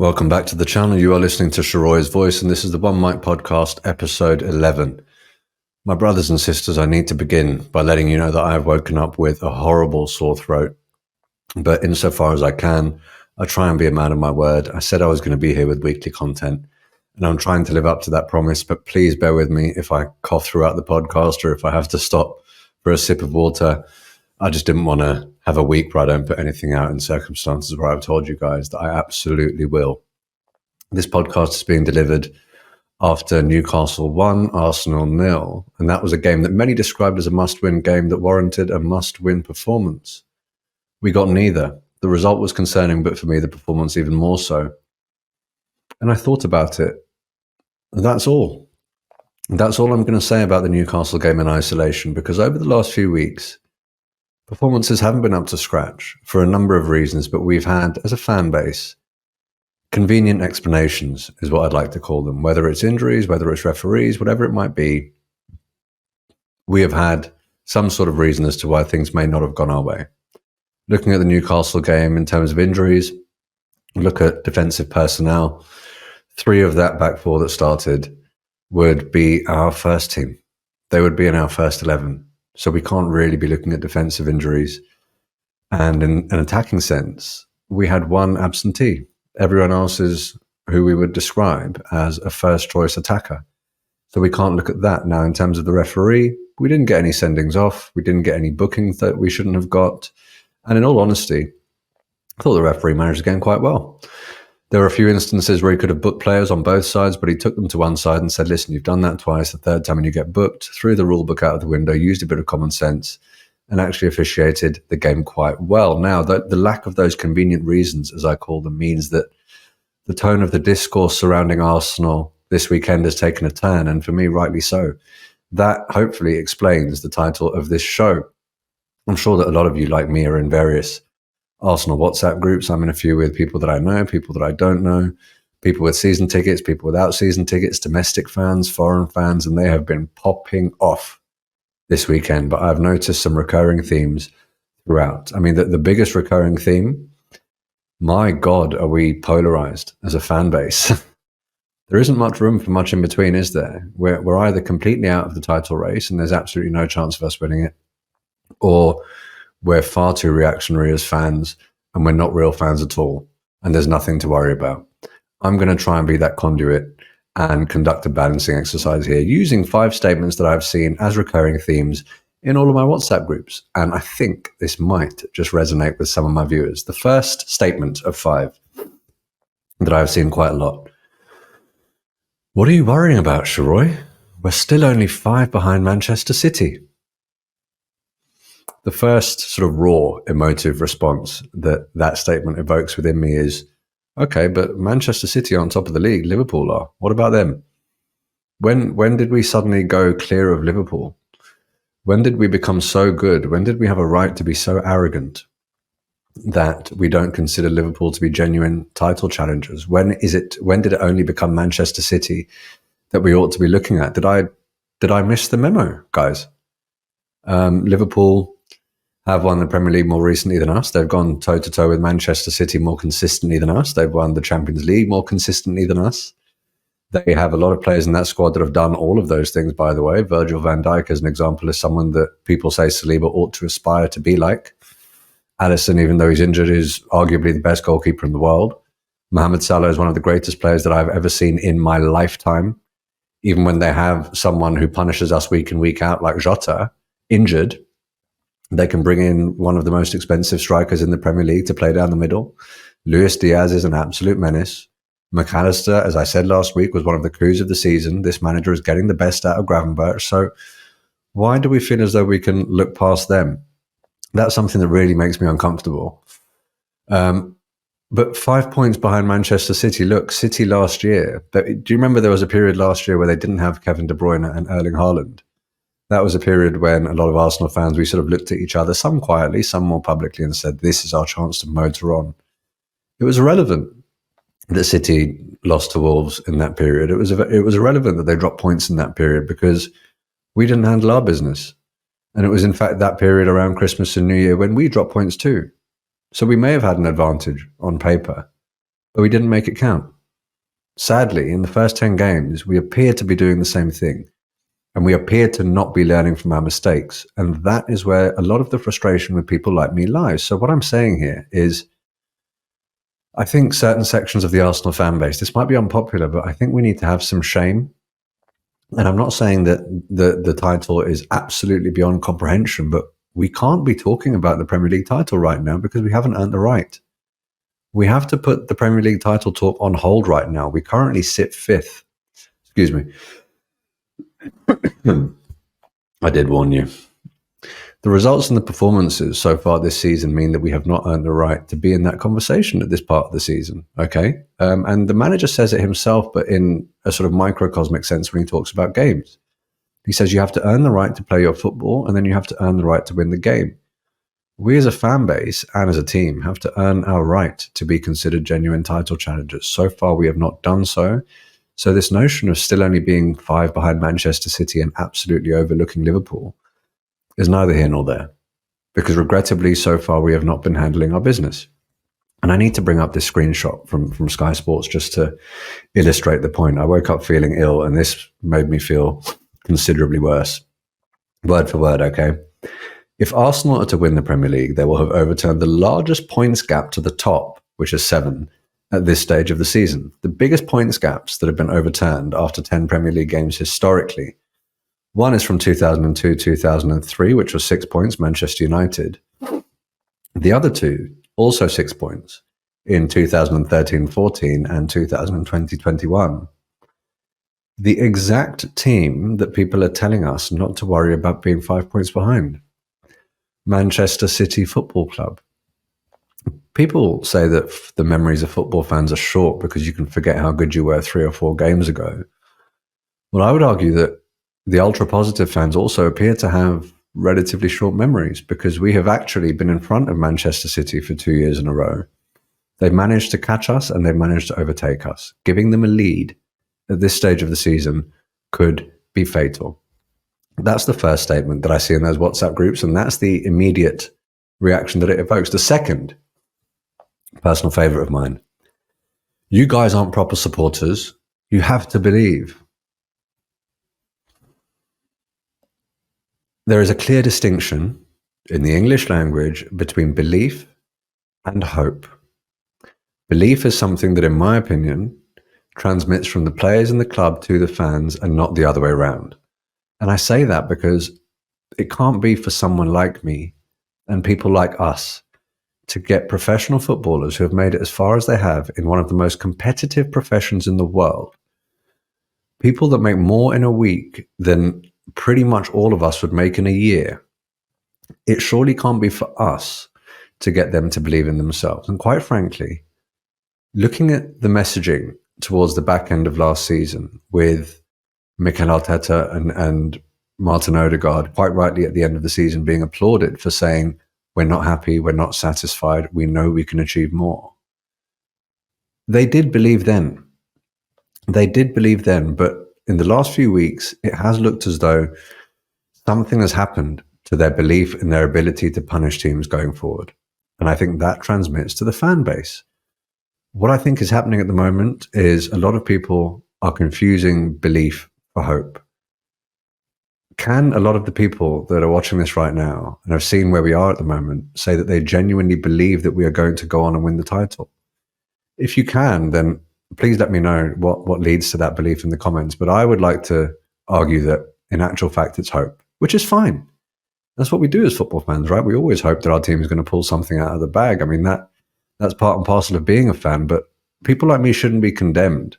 Welcome back to the channel. You are listening to Sheroy's voice, and this is the One Mic Podcast, episode 11. My brothers and sisters, I need to begin by letting you know that I have woken up with a horrible sore throat. But insofar as I can, I try and be a man of my word. I said I was going to be here with weekly content, and I'm trying to live up to that promise. But please bear with me if I cough throughout the podcast or if I have to stop for a sip of water. I just didn't want to have a week where I don't put anything out in circumstances where I've told you guys that I absolutely will. This podcast is being delivered after Newcastle 1, Arsenal 0, and that was a game that many described as a must-win game that warranted a must-win performance. We got neither. The result was concerning, but for me, the performance even more so. And I thought about it. That's all. That's all I'm going to say about the Newcastle game in isolation, because over the last few weeks, performances haven't been up to scratch for a number of reasons, but we've had, as a fan base, convenient explanations is what I'd like to call them. Whether it's injuries, whether it's referees, whatever it might be, we have had some sort of reason as to why things may not have gone our way. Looking at the Newcastle game in terms of injuries, look at defensive personnel. 3 of that back 4 that started would be our first team. They would be in our first 11. So we can't really be looking at defensive injuries. And in an attacking sense, we had 1 absentee. Everyone else is who we would describe as a first-choice attacker. So we can't look at that. Now, in terms of the referee, we didn't get any sendings off. We didn't get any bookings that we shouldn't have got. And in all honesty, I thought the referee managed the game quite well. There were a few instances where he could have booked players on both sides, but he took them to one side and said, listen, you've done that twice. The third time and you get booked, threw the rule book out of the window, used a bit of common sense, and actually officiated the game quite well. Now, the lack of those convenient reasons, as I call them, means that the tone of the discourse surrounding Arsenal this weekend has taken a turn, and for me, rightly so. That hopefully explains the title of this show. I'm sure that a lot of you, like me, are in various Arsenal WhatsApp groups. I'm in a few with people that I know, people that I don't know, people with season tickets, people without season tickets, domestic fans, foreign fans, and they have been popping off this weekend. But I've noticed some recurring themes throughout. I mean, the biggest recurring theme, my God, are we polarized as a fan base? There isn't much room for much in between, is there? We're either completely out of the title race and there's absolutely no chance of us winning it, or we're far too reactionary as fans and we're not real fans at all, and there's nothing to worry about. I'm going to try and be that conduit and conduct a balancing exercise here using 5 statements that I've seen as recurring themes in all of my WhatsApp groups. And I think this might just resonate with some of my viewers. The first statement of 5 that I've seen quite a lot. What are you worrying about, Sheroy? We're still only 5 behind Manchester City. The first sort of raw emotive response that statement evokes within me is, okay, but Manchester City are on top of the league, Liverpool are. What about them? When did we suddenly go clear of Liverpool? When did we become so good? When did we have a right to be so arrogant that we don't consider Liverpool to be genuine title challengers? When did it only become Manchester City that we ought to be looking at? Did I miss the memo, guys? Liverpool have won the Premier League more recently than us. They've gone toe-to-toe with Manchester City more consistently than us. They've won the Champions League more consistently than us. They have a lot of players in that squad that have done all of those things, by the way. Virgil van Dijk, as an example, is someone that people say Saliba ought to aspire to be like. Alisson, even though he's injured, is arguably the best goalkeeper in the world. Mohamed Salah is one of the greatest players that I've ever seen in my lifetime. Even when they have someone who punishes us week in, week out, like Jota, injured, they can bring in one of the most expensive strikers in the Premier League to play down the middle. Luis Diaz is an absolute menace. McAllister, as I said last week, was one of the coups of the season. This manager is getting the best out of Gravenberch. So why do we feel as though we can look past them? That's something that really makes me uncomfortable. But 5 points behind Manchester City. Look, City last year. Do you remember there was a period last year where they didn't have Kevin De Bruyne and Erling Haaland? That was a period when a lot of Arsenal fans, we sort of looked at each other, some quietly, some more publicly, and said, this is our chance to motor on. It was irrelevant that City lost to Wolves in that period. It was irrelevant that they dropped points in that period because we didn't handle our business. And it was, in fact, that period around Christmas and New Year when we dropped points too. So we may have had an advantage on paper, but we didn't make it count. Sadly, in the first 10 games, we appear to be doing the same thing, and we appear to not be learning from our mistakes. And that is where a lot of the frustration with people like me lies. So what I'm saying here is, I think certain sections of the Arsenal fan base, this might be unpopular, but I think we need to have some shame. And I'm not saying that the title is absolutely beyond comprehension, but we can't be talking about the Premier League title right now because we haven't earned the right. We have to put the Premier League title talk on hold right now. We currently sit fifth. Excuse me. I did warn you. The results and the performances so far this season mean that we have not earned the right to be in that conversation at this part of the season, okay? And the manager says it himself, but in a sort of microcosmic sense when he talks about games. He says you have to earn the right to play your football, and then you have to earn the right to win the game. We as a fan base and as a team have to earn our right to be considered genuine title challengers. So far, we have not done so. So this notion of still only being 5 behind Manchester City and absolutely overlooking Liverpool is neither here nor there. Because regrettably, so far, we have not been handling our business. And I need to bring up this screenshot from Sky Sports just to illustrate the point. I woke up feeling ill, and this made me feel considerably worse. Word for word, okay? If Arsenal are to win the Premier League, they will have overturned the largest points gap to the top, which is 7, at this stage of the season. The biggest points gaps that have been overturned after 10 Premier League games historically. One is from 2002-2003, which was 6 points, Manchester United. The other two, also 6 points, in 2013-14 and 2020-21. The exact team that people are telling us not to worry about being 5 points behind. Manchester City Football Club. People say that the memories of football fans are short because you can forget how good you were 3 or 4 games ago. Well, I would argue that the ultra-positive fans also appear to have relatively short memories because we have actually been in front of Manchester City for 2 years in a row. They've managed to catch us and they've managed to overtake us. Giving them a lead at this stage of the season could be fatal. That's the first statement that I see in those WhatsApp groups, and that's the immediate reaction that it evokes. The second, personal favorite of mine, you guys aren't proper supporters. You have to believe. There is a clear distinction in the English language between belief and hope. Belief is something that, in my opinion, transmits from the players in the club to the fans and not the other way around. And I say that because it can't be for someone like me and people like us to get professional footballers who have made it as far as they have in one of the most competitive professions in the world, people that make more in a week than pretty much all of us would make in a year. It surely can't be for us to get them to believe in themselves. And quite frankly, looking at the messaging towards the back end of last season with Mikel Arteta and Martin Odegaard, quite rightly at the end of the season, being applauded for saying, we're not happy, we're not satisfied, we know we can achieve more. They did believe then. They did believe then, but in the last few weeks, it has looked as though something has happened to their belief in their ability to punish teams going forward. And I think that transmits to the fan base. What I think is happening at the moment is a lot of people are confusing belief for hope. Can a lot of the people that are watching this right now and have seen where we are at the moment say that they genuinely believe that we are going to go on and win the title? If you can, then please let me know what leads to that belief in the comments. But I would like to argue that in actual fact, it's hope, which is fine. That's what we do as football fans, right? We always hope that our team is going to pull something out of the bag. I mean, that's part and parcel of being a fan, but people like me shouldn't be condemned.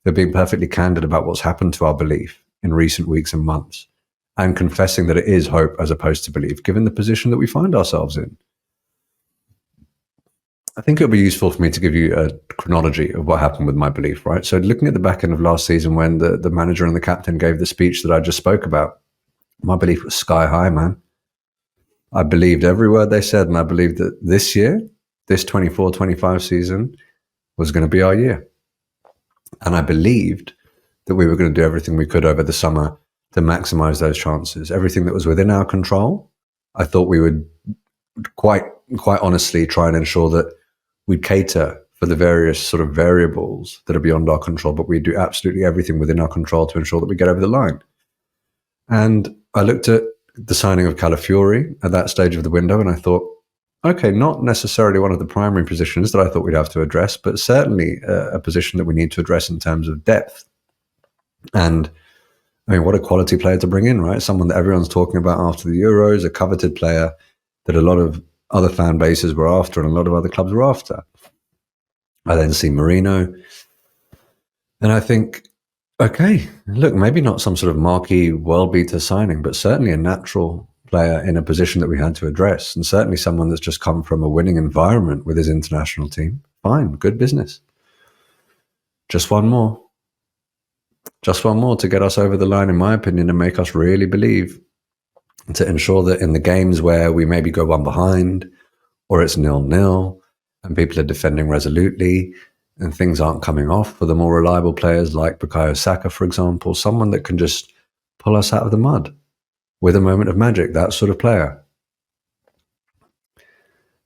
They're being perfectly candid about what's happened to our belief in recent weeks and months and confessing that it is hope as opposed to belief, given the position that we find ourselves in. I think it would be useful for me to give you a chronology of what happened with my belief, right? So looking at the back end of last season when the manager and the captain gave the speech that I just spoke about, my belief was sky high, man. I believed every word they said, and I believed that this year, this 24-25 season, was going to be our year. And I believed that we were going to do everything we could over the summer to maximize those chances. Everything that was within our control, I thought we would quite honestly try and ensure that we'd cater for the various sort of variables that are beyond our control, but we do absolutely everything within our control to ensure that we get over the line. And I looked at the signing of Calafiori at that stage of the window, and I thought, okay, not necessarily one of the primary positions that I thought we'd have to address, but certainly a position that we need to address in terms of depth. And I mean, what a quality player to bring in, right? Someone that everyone's talking about after the Euros, a coveted player that a lot of other fan bases were after and a lot of other clubs were after. I then see Marino, and I think, okay, look, maybe not some sort of marquee world beater signing, but certainly a natural player in a position that we had to address, and certainly someone that's just come from a winning environment with his international team. Fine, good business. Just one more to get us over the line, in my opinion, and make us really believe, to ensure that in the games where we maybe go one behind or it's 0-0 and people are defending resolutely and things aren't coming off for the more reliable players like Bukayo Saka, for example, someone that can just pull us out of the mud with a moment of magic, that sort of player.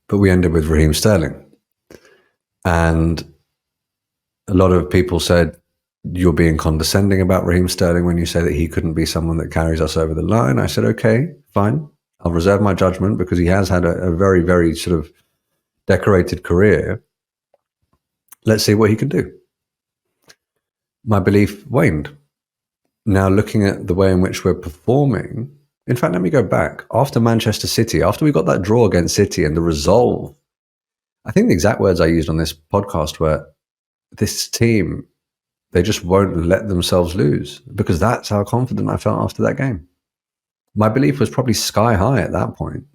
But we ended with Raheem Sterling. And a lot of people said, you're being condescending about Raheem Sterling when you say that he couldn't be someone that carries us over the line. I said, okay, fine. I'll reserve my judgment because he has had a very, very sort of decorated career. Let's see what he can do. My belief waned. Now, looking at the way in which we're performing, in fact, let me go back. After Manchester City, after we got that draw against City and the resolve, I think the exact words I used on this podcast were, this team, they just won't let themselves lose, because that's how confident I felt after that game. My belief was probably sky high at that point.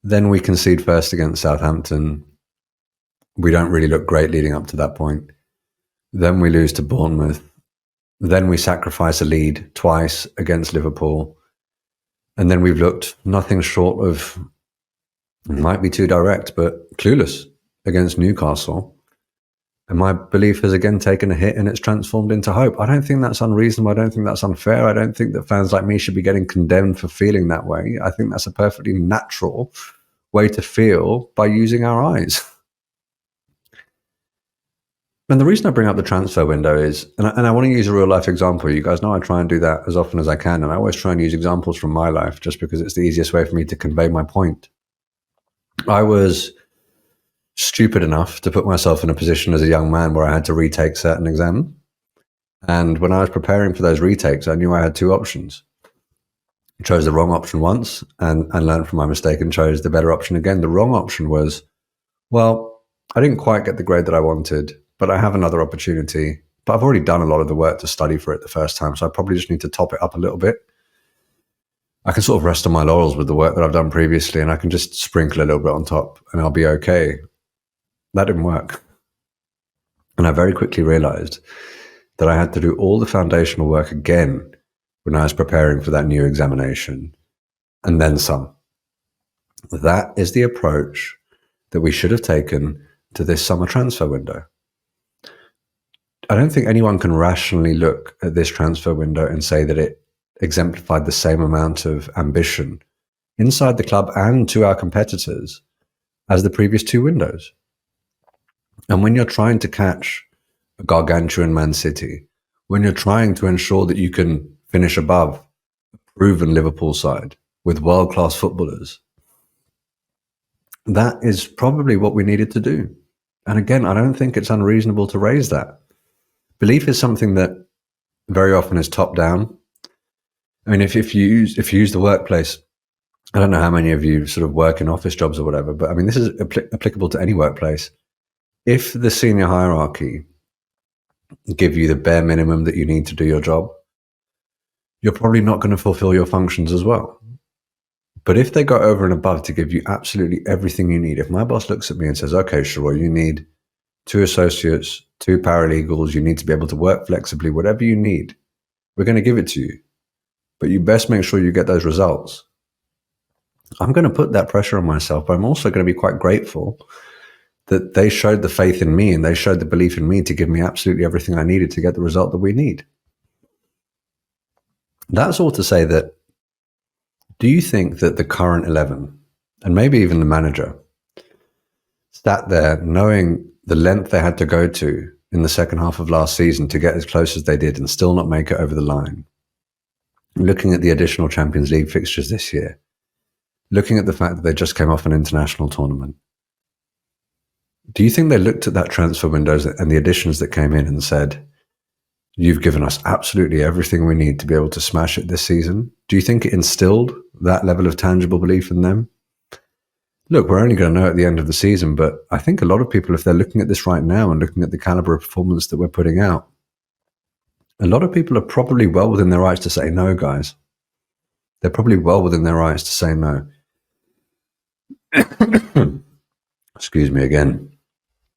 Then we concede first against Southampton. We don't really look great leading up to that point. Then we lose to Bournemouth. Then we sacrifice a lead twice against Liverpool. And then we've looked nothing short of, might be too direct, but clueless against Newcastle. And my belief has again taken a hit and it's transformed into hope. I don't think that's unreasonable. I don't think that's unfair. I don't think that fans like me should be getting condemned for feeling that way. I think that's a perfectly natural way to feel by using our eyes. And the reason I bring up the transfer window is, and I want to use a real life example. You guys know I try and do that as often as I can. And I always try and use examples from my life just because it's the easiest way for me to convey my point. I was stupid enough to put myself in a position as a young man where I had to retake certain exams. And when I was preparing for those retakes, I knew I had two options. I chose the wrong option once and learned from my mistake and chose the better option again. The wrong option was, well, I didn't quite get the grade that I wanted, but I have another opportunity. But I've already done a lot of the work to study for it the first time, so I probably just need to top it up a little bit. I can sort of rest on my laurels with the work that I've done previously, and I can just sprinkle a little bit on top and I'll be okay. That didn't work. And I very quickly realized that I had to do all the foundational work again when I was preparing for that new examination, and then some. That is the approach that we should have taken to this summer transfer window. I don't think anyone can rationally look at this transfer window and say that it exemplified the same amount of ambition inside the club and to our competitors as the previous two windows. And when you're trying to catch a gargantuan Man City, when you're trying to ensure that you can finish above a proven Liverpool side with world-class footballers, that is probably what we needed to do. And again, I don't think it's unreasonable to raise that. Belief is something that very often is top-down. I mean, if you use the workplace, I don't know how many of you sort of work in office jobs or whatever, but I mean, this is applicable to any workplace. If the senior hierarchy give you the bare minimum that you need to do your job, you're probably not going to fulfill your functions as well. But if they go over and above to give you absolutely everything you need, if my boss looks at me and says, okay, Sheroy, you need 2 associates, 2 paralegals, you need to be able to work flexibly, whatever you need, we're going to give it to you. But you best make sure you get those results. I'm going to put that pressure on myself, but I'm also going to be quite grateful that they showed the faith in me and they showed the belief in me to give me absolutely everything I needed to get the result that we need. That's all to say that, do you think that the current 11, and maybe even the manager, sat there knowing the length they had to go to in the second half of last season to get as close as they did and still not make it over the line, looking at the additional Champions League fixtures this year, looking at the fact that they just came off an international tournament, do you think they looked at that transfer windows and the additions that came in and said, you've given us absolutely everything we need to be able to smash it this season? Do you think it instilled that level of tangible belief in them? Look, we're only going to know at the end of the season, but I think a lot of people, if they're looking at this right now and looking at the caliber of performance that we're putting out, a lot of people are probably well within their rights to say no, guys. They're probably well within their rights to say no. Excuse me again.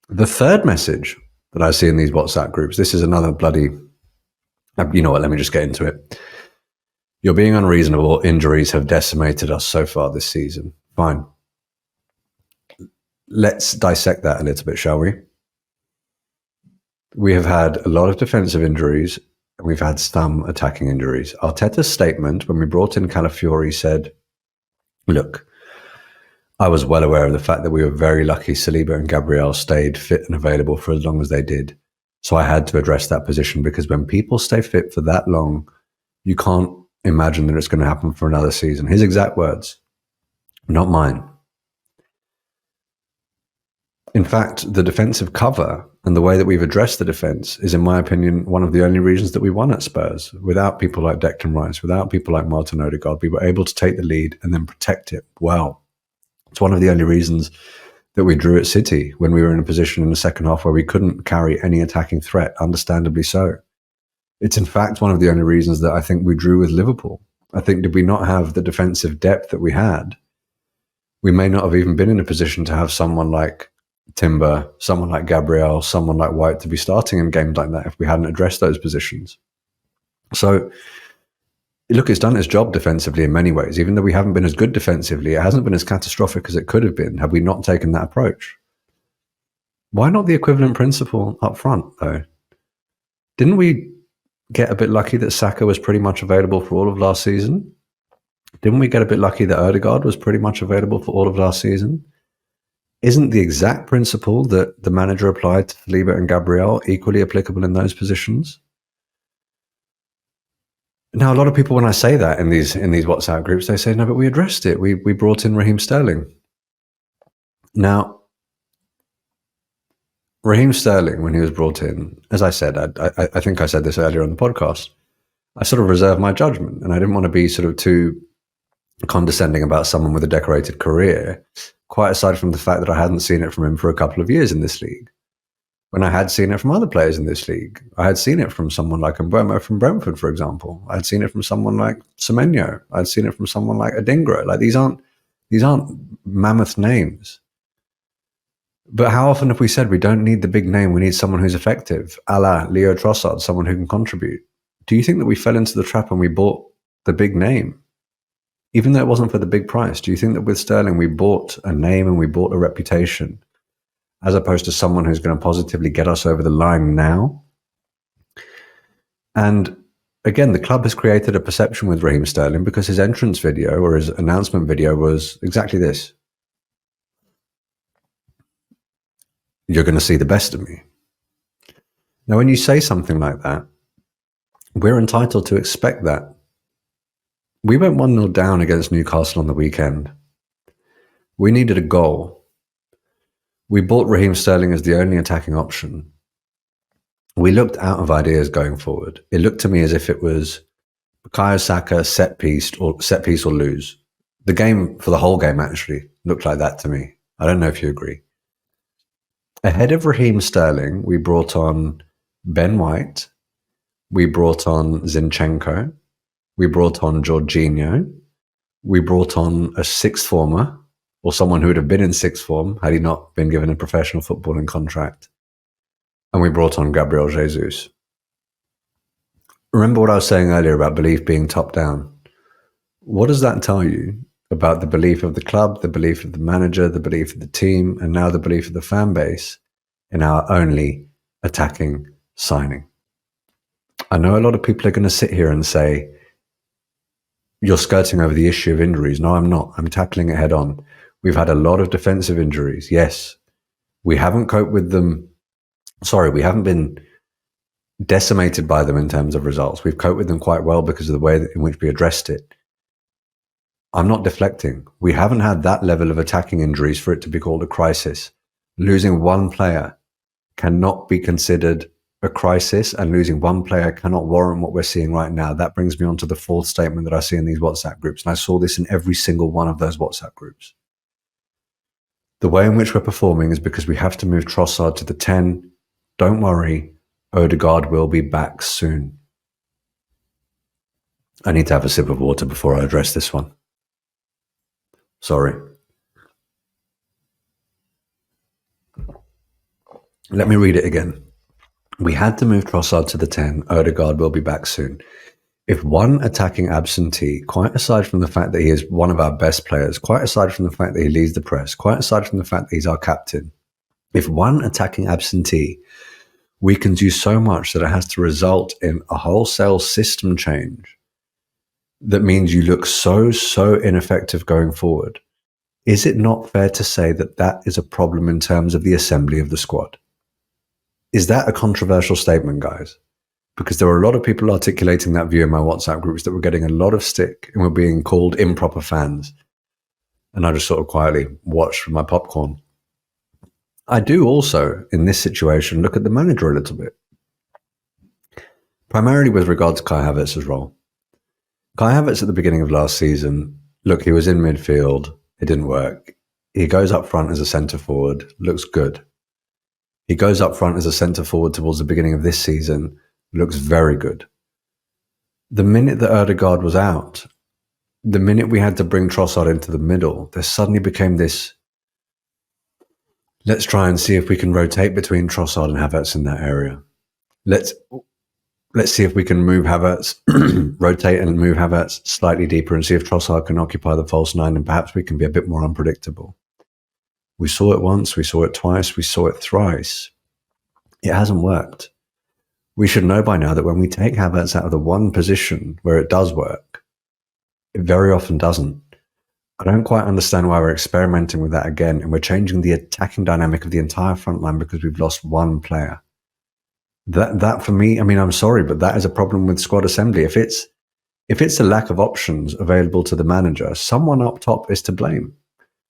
The third message that I see in these WhatsApp groups, this is another bloody, you know what, let me just get into it. You're being unreasonable. Injuries have decimated us so far this season. Fine. Let's dissect that a little bit, shall we? We have had a lot of defensive injuries, and we've had some attacking injuries. Arteta's statement when we brought in Calafiori said, look, I was well aware of the fact that we were very lucky Saliba and Gabriel stayed fit and available for as long as they did. So I had to address that position, because when people stay fit for that long, you can't imagine that it's going to happen for another season. His exact words, not mine. In fact, the defensive cover and the way that we've addressed the defense is, in my opinion, one of the only reasons that we won at Spurs. Without people like Declan Rice, without people like Martin Odegaard, we were able to take the lead and then protect it well. It's one of the only reasons that we drew at City when we were in a position in the second half where we couldn't carry any attacking threat, understandably so. It's in fact one of the only reasons that I think we drew with Liverpool. I think did we not have the defensive depth that we had, we may not have even been in a position to have someone like Timber, someone like Gabriel, someone like White to be starting in games like that if we hadn't addressed those positions. So, look, it's done its job defensively in many ways. Even though we haven't been as good defensively, it hasn't been as catastrophic as it could have been had we not taken that approach. Why not the equivalent principle up front, though? Didn't we get a bit lucky that Saka was pretty much available for all of last season? Didn't we get a bit lucky that Odegaard was pretty much available for all of last season? Isn't the exact principle that the manager applied to Saliba and Gabriel equally applicable in those positions? Now, a lot of people, when I say that in these WhatsApp groups, they say, no, but we addressed it. We brought in Raheem Sterling. Now, Raheem Sterling, when he was brought in, as I said, I think I said this earlier on the podcast, I sort of reserved my judgment, and I didn't want to be sort of too condescending about someone with a decorated career, quite aside from the fact that I hadn't seen it from him for a couple of years in this league. When I had seen it from other players in this league, I had seen it from someone like Mbeumo from Brentford, for example. I had seen it from someone like Semenyo. I had seen it from someone like Odegaard. Like these aren't mammoth names. But how often have we said we don't need the big name, we need someone who's effective, a la Leo Trossard, someone who can contribute? Do you think that we fell into the trap and we bought the big name? Even though it wasn't for the big price, do you think that with Sterling we bought a name and we bought a reputation, as opposed to someone who's going to positively get us over the line now? And again, the club has created a perception with Raheem Sterling because his entrance video or his announcement video was exactly this. You're going to see the best of me. Now, when you say something like that, we're entitled to expect that. We went 1-0 down against Newcastle on the weekend. We needed a goal. We bought Raheem Sterling as the only attacking option. We looked out of ideas going forward. It looked to me as if it was Bukayo Saka set piece or lose. The game, for the whole game, actually looked like that to me. I don't know if you agree. Ahead of Raheem Sterling, we brought on Ben White. We brought on Zinchenko. We brought on Jorginho. We brought on a sixth former, or someone who would have been in sixth form had he not been given a professional footballing contract. And we brought on Gabriel Jesus. Remember what I was saying earlier about belief being top down? What does that tell you about the belief of the club, the belief of the manager, the belief of the team, and now the belief of the fan base in our only attacking signing? I know a lot of people are going to sit here and say, you're skirting over the issue of injuries. No, I'm not. I'm tackling it head on. We've had a lot of defensive injuries, yes. We haven't coped with them. Sorry, we haven't been decimated by them in terms of results. We've coped with them quite well because of the way in which we addressed it. I'm not deflecting. We haven't had that level of attacking injuries for it to be called a crisis. Losing one player cannot be considered a crisis, and losing one player cannot warrant what we're seeing right now. That brings me on to the fourth statement that I see in these WhatsApp groups, and I saw this in every single one of those WhatsApp groups. The way in which we're performing is because we have to move Trossard to the 10. Don't worry, Odegaard will be back soon. I need to have a sip of water before I address this one. Sorry. Let me read it again. We had to move Trossard to the 10. Odegaard will be back soon. If one attacking absentee, quite aside from the fact that he is one of our best players, quite aside from the fact that he leads the press, quite aside from the fact that he's our captain, if one attacking absentee weakens you so much that it has to result in a wholesale system change that means you look so ineffective going forward, is it not fair to say that that is a problem in terms of the assembly of the squad? Is that a controversial statement, guys? Because there were a lot of people articulating that view in my WhatsApp groups that were getting a lot of stick and were being called improper fans. And I just sort of quietly watched with my popcorn. I do also, in this situation, look at the manager a little bit. Primarily with regard to Kai Havertz's role. Kai Havertz at the beginning of last season, look, he was in midfield. It didn't work. He goes up front as a centre forward, looks good. He goes up front as a centre forward towards the beginning of this season, looks very good. The minute that Odegaard was out, the minute we had to bring Trossard into the middle, there suddenly became this, let's try and see if we can rotate between Trossard and Havertz in that area. Let's see if we can move Havertz, rotate and move Havertz slightly deeper and see if Trossard can occupy the false 9 and perhaps we can be a bit more unpredictable. We saw it once, we saw it twice, we saw it thrice. It hasn't worked. We should know by now that when we take Havertz out of the one position where it does work, it very often doesn't. I don't quite understand why we're experimenting with that again and we're changing the attacking dynamic of the entire front line because we've lost one player. That for me, I mean, I'm sorry, but that is a problem with squad assembly. If it's a lack of options available to the manager, someone up top is to blame.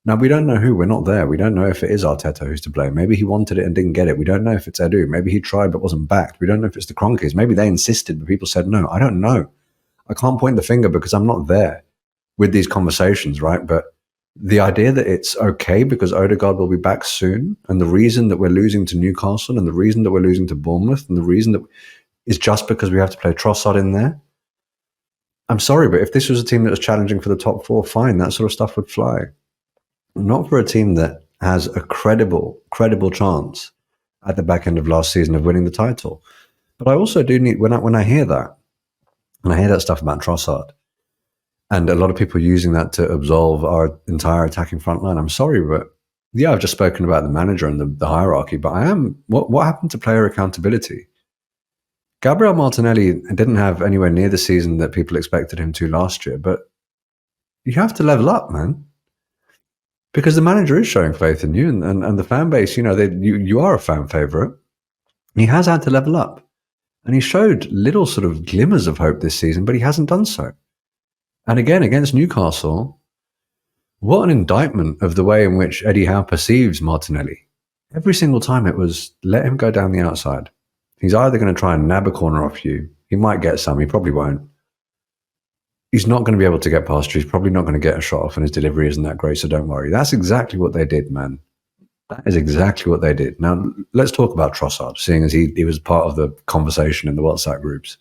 Now, we don't know who. We're not there. We don't know if it is Arteta who's to blame. Maybe he wanted it and didn't get it. We don't know if it's Edu. Maybe he tried but wasn't backed. We don't know if it's the Cronkies. Maybe they insisted, but people said no. I don't know. I can't point the finger because I'm not there with these conversations, right? But the idea that it's okay because Odegaard will be back soon, and the reason that we're losing to Newcastle and the reason that we're losing to Bournemouth and the reason that is just because we have to play Trossard in there. I'm sorry, but if this was a team that was challenging for the top 4, fine, that sort of stuff would fly. Not for a team that has a credible chance at the back end of last season of winning the title. But I also do need, when I hear that, and I hear that stuff about Trossard, and a lot of people using that to absolve our entire attacking front line, I'm sorry, but yeah, I've just spoken about the manager and the hierarchy, but what happened to player accountability? Gabriel Martinelli didn't have anywhere near the season that people expected him to last year, but you have to level up, man. Because the manager is showing faith in you and the fan base, you know, you are a fan favourite. He has had to level up. And he showed little sort of glimmers of hope this season, but he hasn't done so. And again, against Newcastle, what an indictment of the way in which Eddie Howe perceives Martinelli. Every single time it was, let him go down the outside. He's either going to try and nab a corner off you. He might get some, he probably won't. He's not going to be able to get past you. He's probably not going to get a shot off, and his delivery isn't that great, so don't worry. That's exactly what they did, man. That is exactly what they did. Now, let's talk about Trossard, seeing as he was part of the conversation in the WhatsApp groups.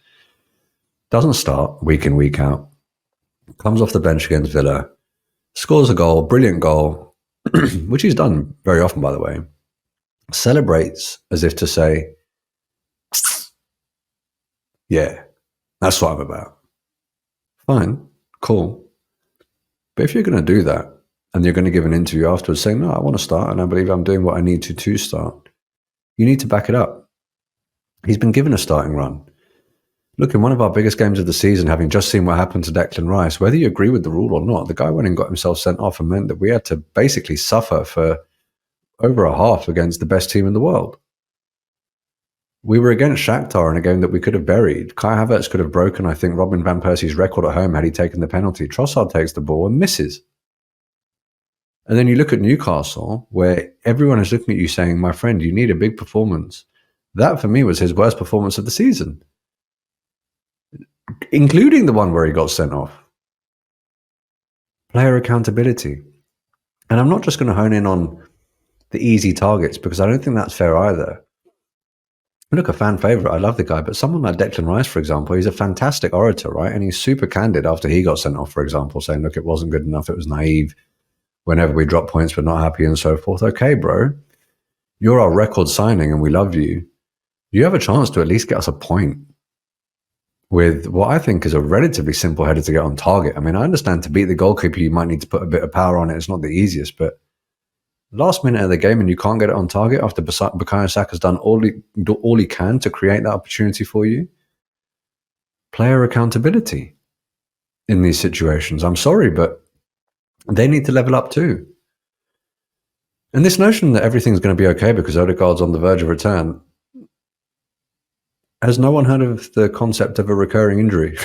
Doesn't start week in, week out. Comes off the bench against Villa. Scores a goal, brilliant goal, which he's done very often, by the way. Celebrates as if to say, yeah, that's what I'm about. Fine, cool. But if you're going to do that and you're going to give an interview afterwards saying, no, I want to start and I believe I'm doing what I need to start, you need to back it up. He's been given a starting run. Look, in one of our biggest games of the season, having just seen what happened to Declan Rice, whether you agree with the rule or not, the guy went and got himself sent off and meant that we had to basically suffer for over a half against the best team in the world. We were against Shakhtar in a game that we could have buried. Kai Havertz could have broken, I think, Robin van Persie's record at home had he taken the penalty. Trossard takes the ball and misses. And then you look at Newcastle, where everyone is looking at you saying, my friend, you need a big performance. That, for me, was his worst performance of the season, including the one where he got sent off. Player accountability. And I'm not just going to hone in on the easy targets, because I don't think that's fair either. Look, a fan favourite, I love the guy, but someone like Declan Rice, for example, he's a fantastic orator, right? And he's super candid after he got sent off, for example, saying, look, it wasn't good enough, it was naive. Whenever we drop points, we're not happy and so forth. Okay, bro, you're our record signing and we love you. You have a chance to at least get us a point with what I think is a relatively simple header to get on target. I mean, I understand to beat the goalkeeper, you might need to put a bit of power on it. It's not the easiest, but last minute of the game and you can't get it on target after Bukayo Saka's done all he can to create that opportunity for you. Player accountability in these situations. I'm sorry, but they need to level up too. And this notion that everything's going to be okay because Odegaard's on the verge of return, has no one heard of the concept of a recurring injury?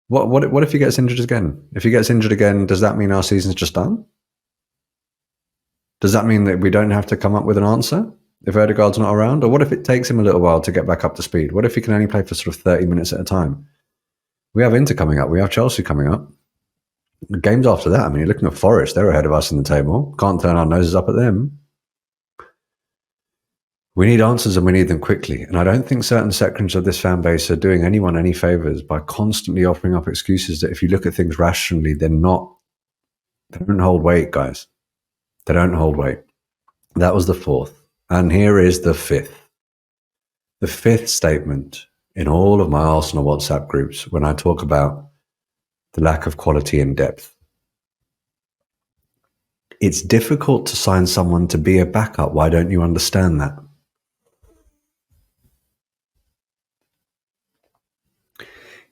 What if he gets injured again? If he gets injured again, does that mean our season's just done? Does that mean that we don't have to come up with an answer if Odegaard's not around? Or what if it takes him a little while to get back up to speed? What if he can only play for sort of 30 minutes at a time? We have Inter coming up. We have Chelsea coming up. The games after that, I mean, you're looking at Forest. They're ahead of us in the table. Can't turn our noses up at them. We need answers and we need them quickly. And I don't think certain sections of this fan base are doing anyone any favours by constantly offering up excuses that if you look at things rationally, they don't hold weight, guys. They don't hold weight. That was the fourth. And here is the fifth. The fifth statement in all of my Arsenal WhatsApp groups when I talk about the lack of quality and depth. It's difficult to sign someone to be a backup. Why don't you understand that?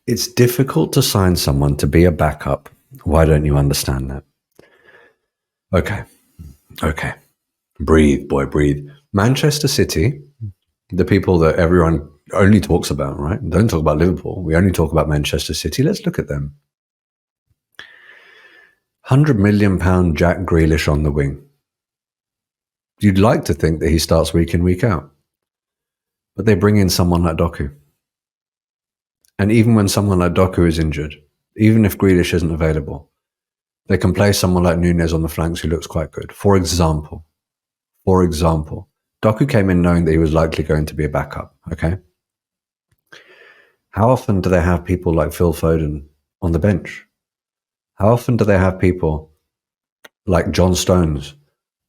It's difficult to sign someone to be a backup. Why don't you understand that? Okay. Breathe, boy, breathe. Manchester City, the people that everyone only talks about, right? Don't talk about Liverpool. We only talk about Manchester City. Let's look at them. £100 million Jack Grealish on the wing. You'd like to think that he starts week in, week out. But they bring in someone like Doku. And even when someone like Doku is injured, even if Grealish isn't available, they can play someone like Nunez on the flanks who looks quite good. For example, Doku came in knowing that he was likely going to be a backup, okay? How often do they have people like Phil Foden on the bench? How often do they have people like John Stones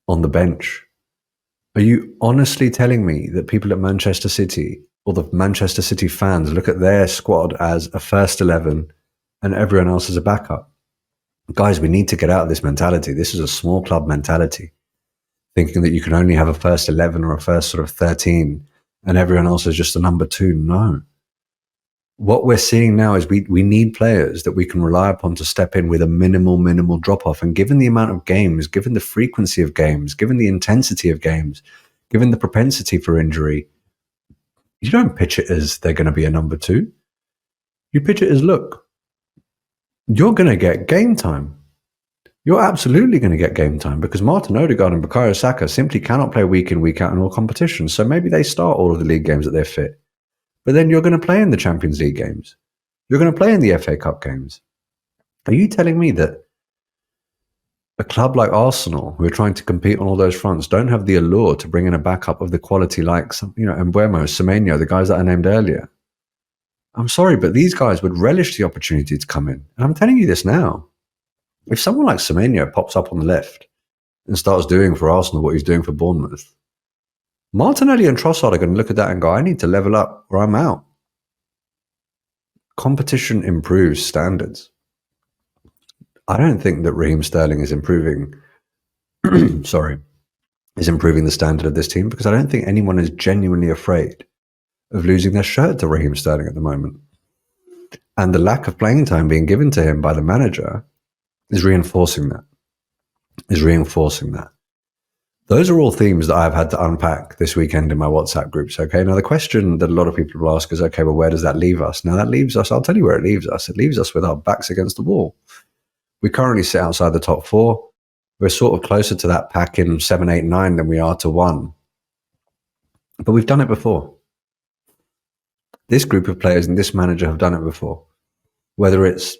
on the bench? Are you honestly telling me that people at Manchester City or the Manchester City fans look at their squad as a first 11 and everyone else as a backup? Guys, we need to get out of this mentality. This is a small club mentality, thinking that you can only have a first 11 or a first sort of 13 and everyone else is just a number 2. No. What we're seeing now is we need players that we can rely upon to step in with a minimal drop-off. And given the amount of games, given the frequency of games, given the intensity of games, given the propensity for injury, you don't pitch it as they're going to be a number 2. You pitch it as, look, you're going to get game time. You're absolutely going to get game time because Martin Odegaard and Bukayo Saka simply cannot play week in, week out in all competitions. So maybe they start all of the league games that they're fit. But then you're going to play in the Champions League games. You're going to play in the FA Cup games. Are you telling me that a club like Arsenal, who are trying to compete on all those fronts, don't have the allure to bring in a backup of the quality like, Mbeumo, Semenyo, the guys that I named earlier? I'm sorry, but these guys would relish the opportunity to come in. And I'm telling you this now. If someone like Semenyo pops up on the left and starts doing for Arsenal what he's doing for Bournemouth, Martinelli and Trossard are going to look at that and go, I need to level up or I'm out. Competition improves standards. I don't think that Raheem Sterling is improving, is improving the standard of this team because I don't think anyone is genuinely afraid of losing their shirt to Raheem Sterling at the moment. And the lack of playing time being given to him by the manager is reinforcing that. Those are all themes that I've had to unpack this weekend in my WhatsApp groups. Okay. Now, the question that a lot of people will ask is, okay, well, where does that leave us? Now, that leaves us, I'll tell you where it leaves us. It leaves us with our backs against the wall. We currently sit outside the top four. We're sort of closer to that pack in 7, 8, 9 than we are to 1. But we've done it before. This group of players and this manager have done it before. Whether it's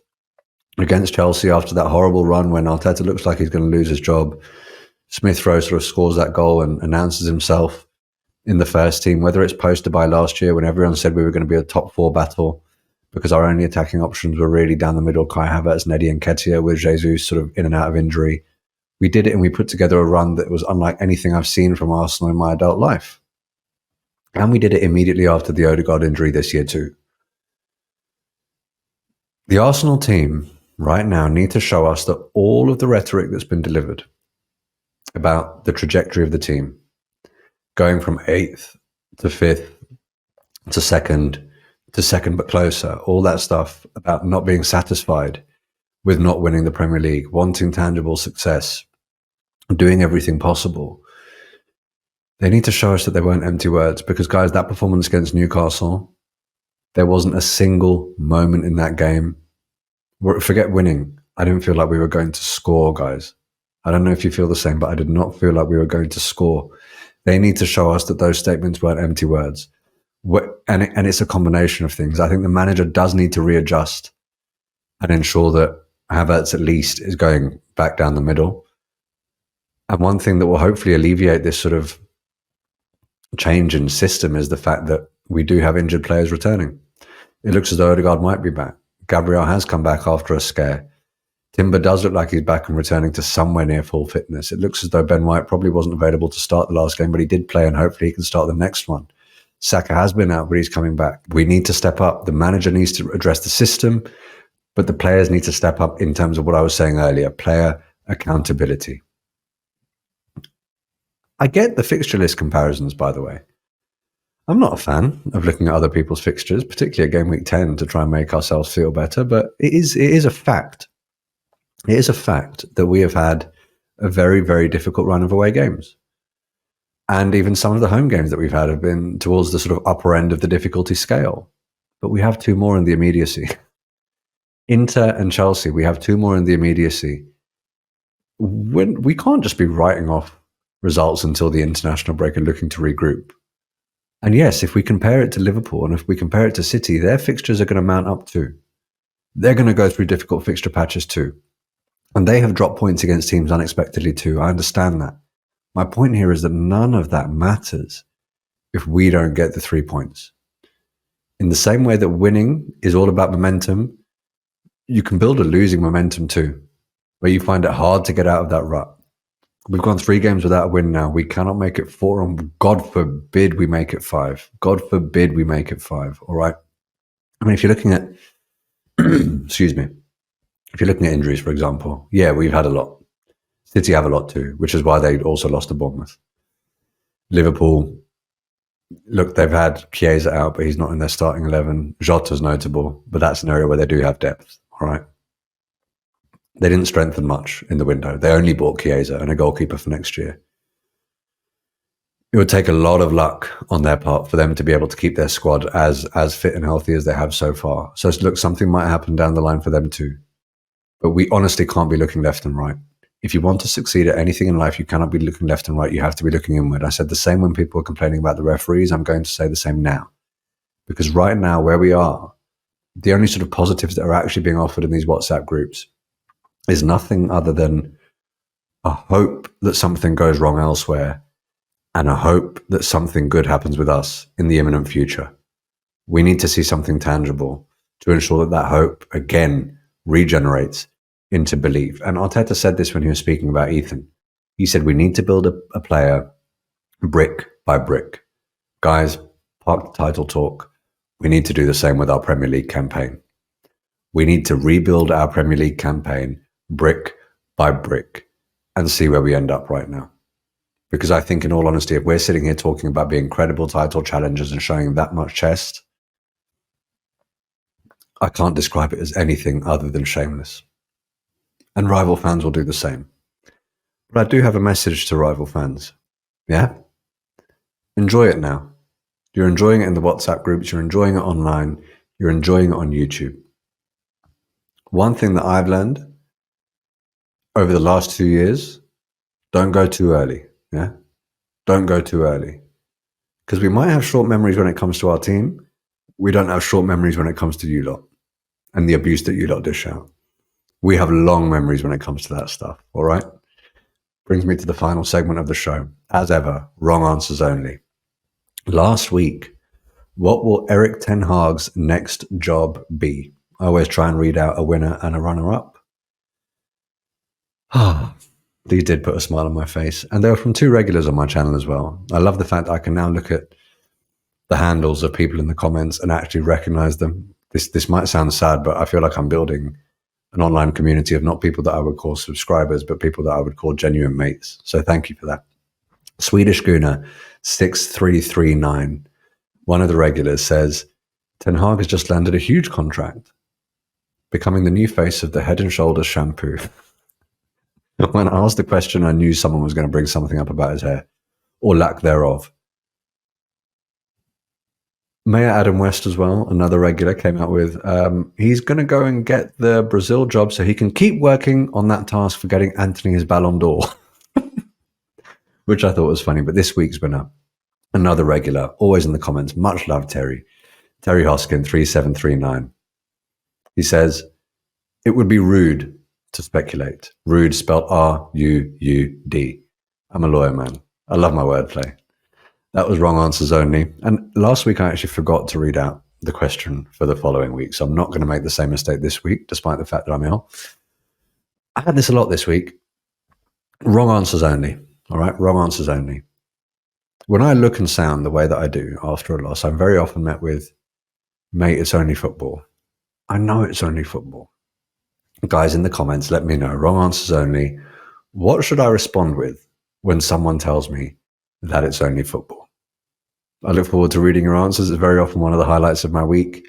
against Chelsea after that horrible run when Arteta looks like he's going to lose his job, Smith Rowe sort of scores that goal and announces himself in the first team, whether it's post-Dubai last year when everyone said we were going to be a top 4 battle because our only attacking options were really down the middle, Kai Havertz, Eddie Nketiah, with Jesus sort of in and out of injury. We did it and we put together a run that was unlike anything I've seen from Arsenal in my adult life. And we did it immediately after the Odegaard injury this year too. The Arsenal team right now need to show us that all of the rhetoric that's been delivered about the trajectory of the team, going from 8th to 5th to 2nd but closer, all that stuff about not being satisfied with not winning the Premier League, wanting tangible success, doing everything possible. They need to show us that they weren't empty words, because, guys, that performance against Newcastle, there wasn't a single moment in that game. Forget winning. I didn't feel like we were going to score, guys. I don't know if you feel the same, but I did not feel like we were going to score. They need to show us that those statements weren't empty words. And it's a combination of things. I think the manager does need to readjust and ensure that Havertz at least is going back down the middle. And one thing that will hopefully alleviate this sort of change in system is the fact that we do have injured players returning. It looks as though Odegaard might be back. Gabriel has come back after a scare. Timber does look like he's back and returning to somewhere near full fitness. It looks as though Ben White probably wasn't available to start the last game, but he did play, and hopefully he can start the next one. Saka has been out, but he's coming back. We need to step up. The manager needs to address the system, but the players need to step up in terms of what I was saying earlier, player accountability. I get the fixture list comparisons, by the way. I'm not a fan of looking at other people's fixtures, particularly at game week 10, to try and make ourselves feel better, but it is a fact. It is a fact that we have had a very, very difficult run of away games. And even some of the home games that we've had have been towards the sort of upper end of the difficulty scale. But we have 2 more in the immediacy. Inter and Chelsea, we have 2 more in the immediacy. We can't just be writing off results until the international break and looking to regroup. And yes, if we compare it to Liverpool and if we compare it to City, their fixtures are going to mount up too. They're going to go through difficult fixture patches too. And they have dropped points against teams unexpectedly too. I understand that. My point here is that none of that matters if we don't get the 3 points. In the same way that winning is all about momentum, you can build a losing momentum too, where you find it hard to get out of that rut. We've gone 3 games without a win now. We cannot make it 4, and God forbid we make it 5. God forbid we make it 5, all right? I mean, if you're looking at, excuse me, if you're looking at injuries, for example, yeah, we've had a lot. City have a lot too, which is why they also lost to Bournemouth. Liverpool, look, they've had Chiesa out, but he's not in their starting 11. Jota's notable, but that's an area where they do have depth, all right? They didn't strengthen much in the window. They only bought Chiesa and a goalkeeper for next year. It would take a lot of luck on their part for them to be able to keep their squad as fit and healthy as they have so far. So look, something might happen down the line for them too. But we honestly can't be looking left and right. If you want to succeed at anything in life, you cannot be looking left and right. You have to be looking inward. I said the same when people were complaining about the referees. I'm going to say the same now. Because right now, where we are, the only sort of positives that are actually being offered in these WhatsApp groups is nothing other than a hope that something goes wrong elsewhere and a hope that something good happens with us in the imminent future. We need to see something tangible to ensure that that hope, again, regenerates into belief. And Arteta said this when he was speaking about Ethan. He said, we need to build a player brick by brick. Guys, park the title talk. We need to do the same with our Premier League campaign. We need to rebuild our Premier League campaign brick by brick and see where we end up right now. Because I think, in all honesty, if we're sitting here talking about being credible title challengers and showing that much chest, I can't describe it as anything other than shameless. And rival fans will do the same. But I do have a message to rival fans. Yeah? Enjoy it now. You're enjoying it in the WhatsApp groups. You're enjoying it online. You're enjoying it on YouTube. One thing that I've learned over the last 2 years, don't go too early. Yeah? Don't go too early. Because we might have short memories when it comes to our team. We don't have short memories when it comes to you lot and the abuse that you lot dish out. We have long memories when it comes to that stuff. All right? Brings me to the final segment of the show. As ever, wrong answers only. Last week, what will Eric Ten Hag's next job be? I always try and read out a winner and a runner-up. These did put a smile on my face. And they were from two regulars on my channel as well. I love the fact that I can now look at the handles of people in the comments and actually recognize them. This might sound sad, but I feel like I'm building an online community of not people that I would call subscribers, but people that I would call genuine mates. So thank you for that. Swedish Guna 6339, one of the regulars, says, Ten Hag has just landed a huge contract, becoming the new face of the Head and Shoulders shampoo. When I asked the question, I knew someone was going to bring something up about his hair, or lack thereof. Mayor Adam West as well, another regular, came out with, he's going to go and get the Brazil job so he can keep working on that task for getting Anthony his Ballon d'Or, which I thought was funny. But this week's winner, another regular, always in the comments, much love, Terry. Terry Hoskin, 3739. He says, it would be rude to speculate. Rude spelled R-U-U-D. I'm a lawyer, man. I love my wordplay. That was wrong answers only. And last week, I actually forgot to read out the question for the following week. So I'm not going to make the same mistake this week, despite the fact that I'm ill. I had this a lot this week. Wrong answers only. All right? Wrong answers only. When I look and sound the way that I do after a loss, I'm very often met with, mate, it's only football. I know it's only football. Guys, in the comments, let me know. Wrong answers only. What should I respond with when someone tells me that it's only football? I look forward to reading your answers. It's very often one of the highlights of my week.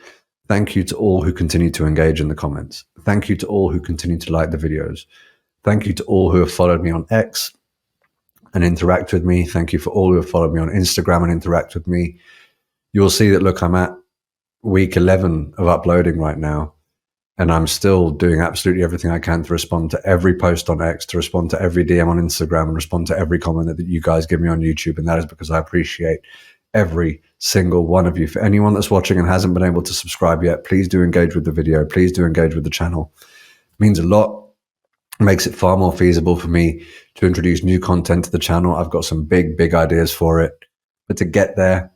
Thank you to all who continue to engage in the comments. Thank you to all who continue to like the videos. Thank you to all who have followed me on X and interact with me. Thank you for all who have followed me on Instagram and interact with me. You'll see that, look, I'm at week 11 of uploading right now, and I'm still doing absolutely everything I can to respond to every post on X, to respond to every DM on Instagram, and respond to every comment that you guys give me on YouTube. And that is because I appreciate every single one of you. For anyone that's watching and hasn't been able to subscribe yet, please do engage with the video. Please do engage with the channel. It means a lot. It makes it far more feasible for me to introduce new content to the channel. I've got some big, big ideas for it. But to get there,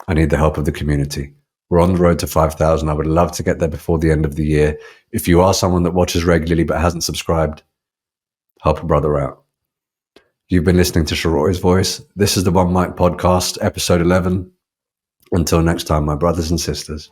I need the help of the community. We're on the road to 5,000. I would love to get there before the end of the year. If you are someone that watches regularly but hasn't subscribed, help a brother out. You've been listening to Sheroy's voice. This is the One Mic Podcast, episode 11. Until next time, my brothers and sisters.